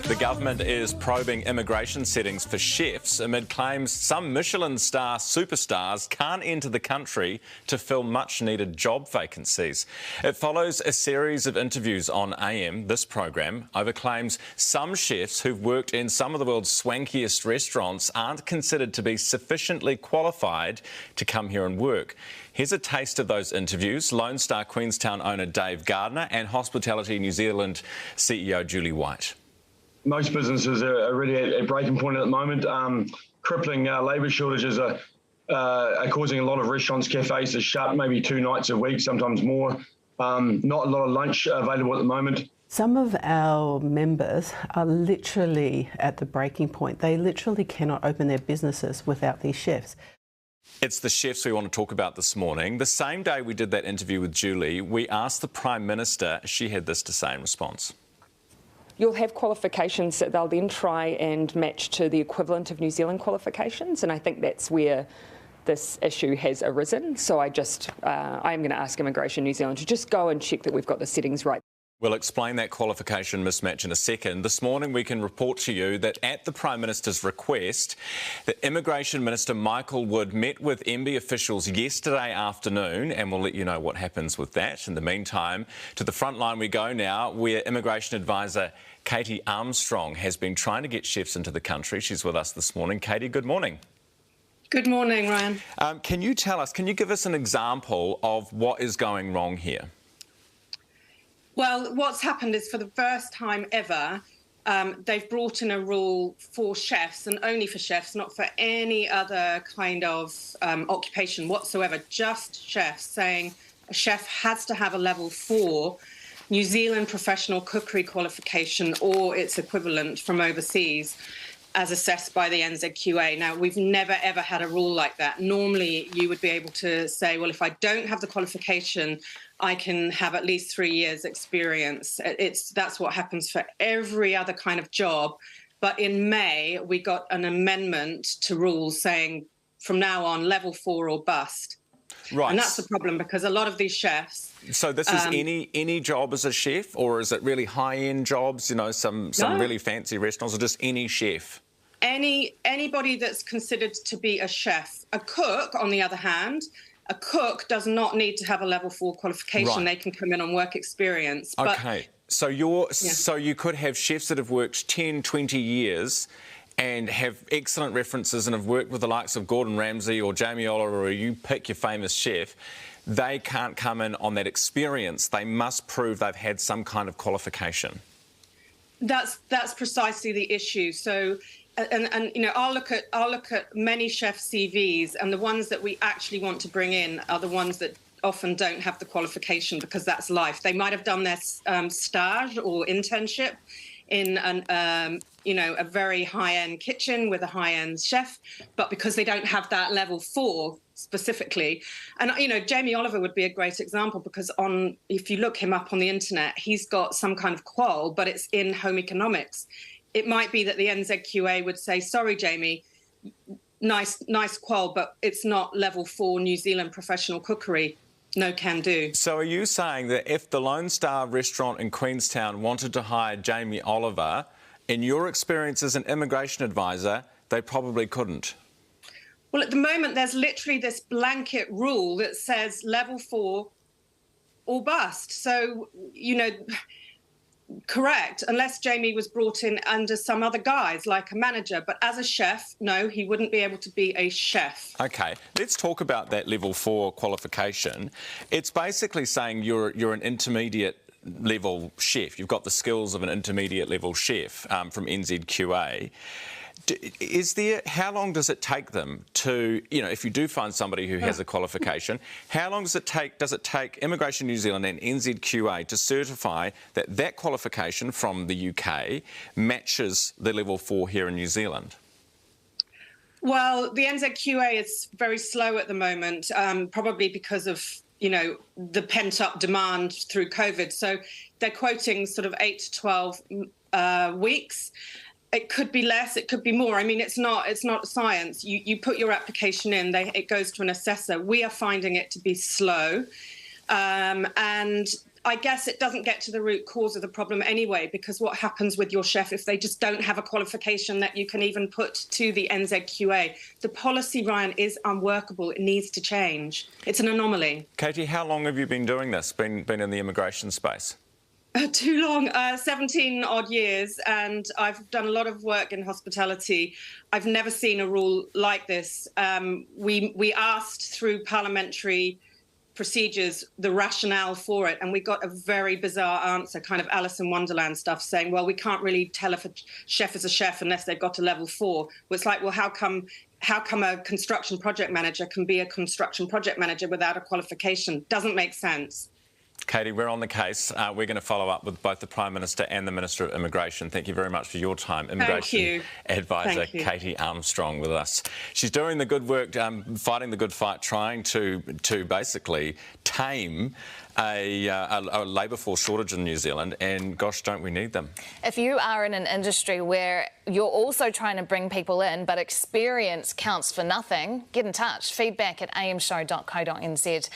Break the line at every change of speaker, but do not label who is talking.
The government is probing immigration settings for chefs amid claims some Michelin star superstars can't enter the country to fill much-needed job vacancies. It follows a series of interviews on AM, this program, over claims some chefs who've worked in some of the world's swankiest restaurants aren't considered to be sufficiently qualified to come here and work. Here's a taste of those interviews. Lone Star Queenstown owner Dave Gardner and Hospitality New Zealand CEO Julie White.
Most businesses are really at breaking point at the moment. Crippling labour shortages are causing a lot of restaurants, cafes to shut maybe 2 nights a week, sometimes more. Not a lot of lunch available at the moment.
Some of our members are literally at the breaking point. They literally cannot open their businesses without these chefs.
It's the chefs we want to talk about this morning. The same day we did that interview with Julie, we asked the Prime Minister. She had this to say in response.
You'll have qualifications that they'll then try and match to the equivalent of New Zealand qualifications, and I think that's where this issue has arisen. So I am going to ask Immigration New Zealand to just go and check that we've got the settings right.
We'll explain that qualification mismatch in a second. This morning we can report to you that at the Prime Minister's request, that Immigration Minister Michael Wood met with MB officials yesterday afternoon, and we'll let you know what happens with that. In the meantime, to the front line we go now, where Immigration Advisor Katie Armstrong has been trying to get chefs into the country. She's with us this morning. Katie, good morning.
Good morning, Ryan.
Can you give us an example of what is going wrong here?
Well, what's happened is for the first time ever, they've brought in a rule for chefs and only for chefs, not for any other kind of occupation whatsoever, just chefs, saying a chef has to have a level 4 New Zealand professional cookery qualification or its equivalent from overseas, as assessed by the NZQA. Now, we've never, ever had a rule like that. Normally, you would be able to say, well, if I don't have the qualification, I can have at least 3 years experience. That's what happens for every other kind of job. But in May, we got an amendment to rules saying from now on, level 4 or bust.
Right.
And that's the problem because a lot of these chefs...
So this is any job as a chef, or is it really high-end jobs, you know, some really fancy restaurants, or just any chef?
Anybody that's considered to be a chef. A cook, on the other hand, a cook does not need to have a level 4 qualification.
Right.
They can come in on work experience.
OK. So you could have chefs that have worked 10, 20 years and have excellent references and have worked with the likes of Gordon Ramsay or Jamie Oliver, or you pick your famous chef. They can't come in on that experience. They must prove they've had some kind of qualification.
That's precisely the issue. So, and you know, I'll look at many chef CVs, and the ones that we actually want to bring in are the ones that often don't have the qualification because that's life. They might have done their stage or internship in a very high-end kitchen with a high-end chef, but because they don't have that level 4 specifically. And, you know, Jamie Oliver would be a great example because if you look him up on the internet, he's got some kind of qual, but it's in home economics. It might be that the NZQA would say, sorry, Jamie, nice qual, but it's not level 4 New Zealand professional cookery. No can do.
So are you saying that if the Lone Star restaurant in Queenstown wanted to hire Jamie Oliver, in your experience as an immigration advisor, they probably couldn't?
Well, at the moment, there's literally this blanket rule that says level 4 or bust. So, you know, correct, unless Jamie was brought in under some other guise, like a manager. But as a chef, no, he wouldn't be able to be a chef. OK,
let's talk about that level 4 qualification. It's basically saying you're an intermediate level chef. You've got the skills of an intermediate level chef from NZQA. How long does it take them to, you know, if you do find somebody who has a qualification, how long does it take Immigration New Zealand and NZQA to certify that that qualification from the UK matches the level 4 here in New Zealand?
Well, the NZQA is very slow at the moment, probably because of, you know, the pent-up demand through COVID. So they're quoting sort of 8 to 12 weeks. It could be less, it could be more. I mean, it's not science. You put your application in, it goes to an assessor. We are finding it to be slow. And I guess it doesn't get to the root cause of the problem anyway, because what happens with your chef if they just don't have a qualification that you can even put to the NZQA? The policy, Ryan, is unworkable. It needs to change. It's an anomaly.
Katie, how long have you been doing this, been in the immigration space?
Too long, 17 odd years, and I've done a lot of work in hospitality. I've never seen a rule like this. We asked through parliamentary procedures the rationale for it, and we got a very bizarre answer, kind of Alice in Wonderland stuff, saying, well, we can't really tell if a chef is a chef unless they've got a level 4. Well, it's like, well, how come a construction project manager can be a construction project manager without a qualification? Doesn't make sense.
Katie, we're on the case. We're going to follow up with both the Prime Minister and the Minister of Immigration. Thank you very much for your time. Immigration Advisor Katie Armstrong with us. She's doing the good work, fighting the good fight, trying to basically tame a labour force shortage in New Zealand, and gosh, don't we need them.
If you are in an industry where you're also trying to bring people in but experience counts for nothing, get in touch. Feedback@amshow.co.nz.